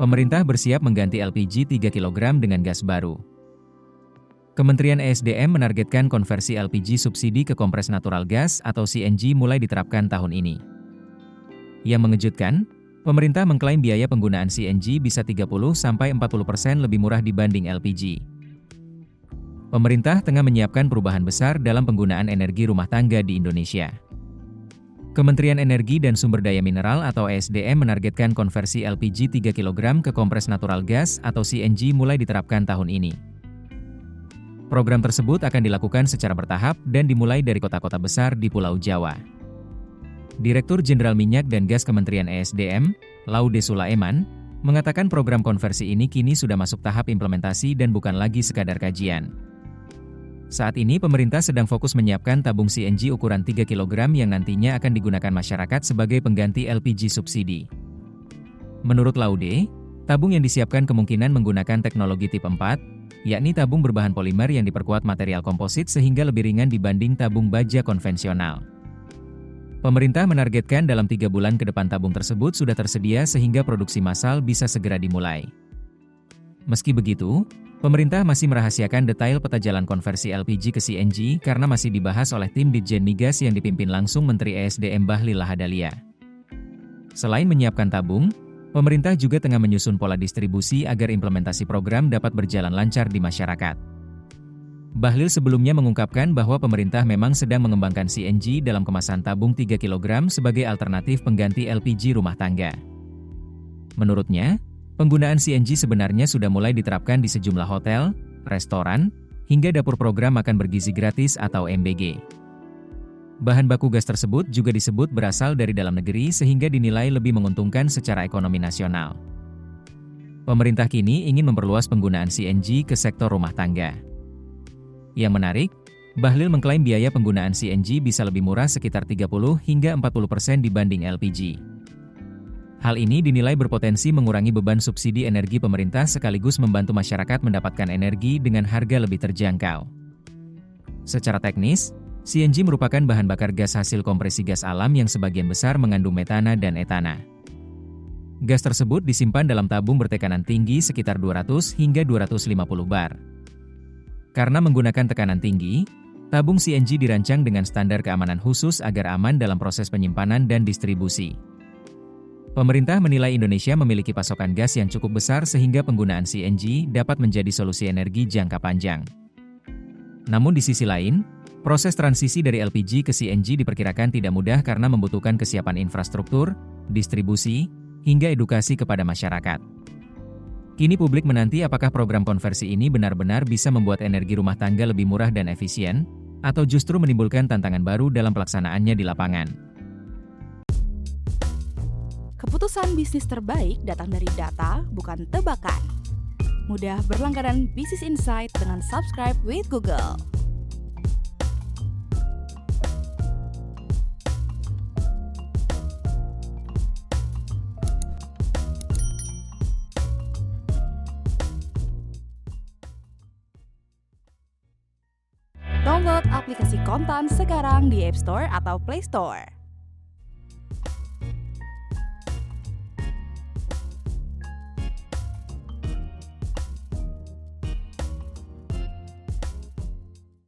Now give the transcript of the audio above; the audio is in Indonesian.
Pemerintah bersiap mengganti LPG 3 kg dengan gas baru. Kementerian ESDM menargetkan konversi LPG subsidi ke kompres natural gas atau CNG mulai diterapkan tahun ini. Yang mengejutkan, pemerintah mengklaim biaya penggunaan CNG bisa 30–40% lebih murah dibanding LPG. Pemerintah tengah menyiapkan perubahan besar dalam penggunaan energi rumah tangga di Indonesia. Kementerian Energi dan Sumber Daya Mineral atau ESDM menargetkan konversi LPG 3 kg ke kompres natural gas atau CNG mulai diterapkan tahun ini. Program tersebut akan dilakukan secara bertahap dan dimulai dari kota-kota besar di Pulau Jawa. Direktur Jenderal Minyak dan Gas Kementerian ESDM, Laude Sulaiman, mengatakan program konversi ini kini sudah masuk tahap implementasi dan bukan lagi sekadar kajian. Saat ini pemerintah sedang fokus menyiapkan tabung CNG ukuran 3 kg yang nantinya akan digunakan masyarakat sebagai pengganti LPG subsidi. Menurut Laude, tabung yang disiapkan kemungkinan menggunakan teknologi tipe 4, yakni tabung berbahan polimer yang diperkuat material komposit sehingga lebih ringan dibanding tabung baja konvensional. Pemerintah menargetkan dalam 3 bulan ke depan tabung tersebut sudah tersedia sehingga produksi massal bisa segera dimulai. Meski begitu, pemerintah masih merahasiakan detail peta jalan konversi LPG ke CNG karena masih dibahas oleh tim Ditjen Migas yang dipimpin langsung Menteri ESDM Bahlil Lahadalia. Selain menyiapkan tabung, pemerintah juga tengah menyusun pola distribusi agar implementasi program dapat berjalan lancar di masyarakat. Bahlil sebelumnya mengungkapkan bahwa pemerintah memang sedang mengembangkan CNG dalam kemasan tabung 3 kg sebagai alternatif pengganti LPG rumah tangga. Menurutnya, penggunaan CNG sebenarnya sudah mulai diterapkan di sejumlah hotel, restoran, hingga dapur program makan bergizi gratis atau MBG. Bahan baku gas tersebut juga disebut berasal dari dalam negeri sehingga dinilai lebih menguntungkan secara ekonomi nasional. Pemerintah kini ingin memperluas penggunaan CNG ke sektor rumah tangga. Yang menarik, Bahlil mengklaim biaya penggunaan CNG bisa lebih murah sekitar 30–40% dibanding LPG. Hal ini dinilai berpotensi mengurangi beban subsidi energi pemerintah sekaligus membantu masyarakat mendapatkan energi dengan harga lebih terjangkau. Secara teknis, CNG merupakan bahan bakar gas hasil kompresi gas alam yang sebagian besar mengandung metana dan etana. Gas tersebut disimpan dalam tabung bertekanan tinggi sekitar 200 hingga 250 bar. Karena menggunakan tekanan tinggi, tabung CNG dirancang dengan standar keamanan khusus agar aman dalam proses penyimpanan dan distribusi. Pemerintah menilai Indonesia memiliki pasokan gas yang cukup besar sehingga penggunaan CNG dapat menjadi solusi energi jangka panjang. Namun di sisi lain, proses transisi dari LPG ke CNG diperkirakan tidak mudah karena membutuhkan kesiapan infrastruktur, distribusi, hingga edukasi kepada masyarakat. Kini publik menanti apakah program konversi ini benar-benar bisa membuat energi rumah tangga lebih murah dan efisien, atau justru menimbulkan tantangan baru dalam pelaksanaannya di lapangan. Keputusan bisnis terbaik datang dari data, bukan tebakan. Mudah berlangganan Business Insight dengan subscribe with Google. Download aplikasi Kontan sekarang di App Store atau Play Store.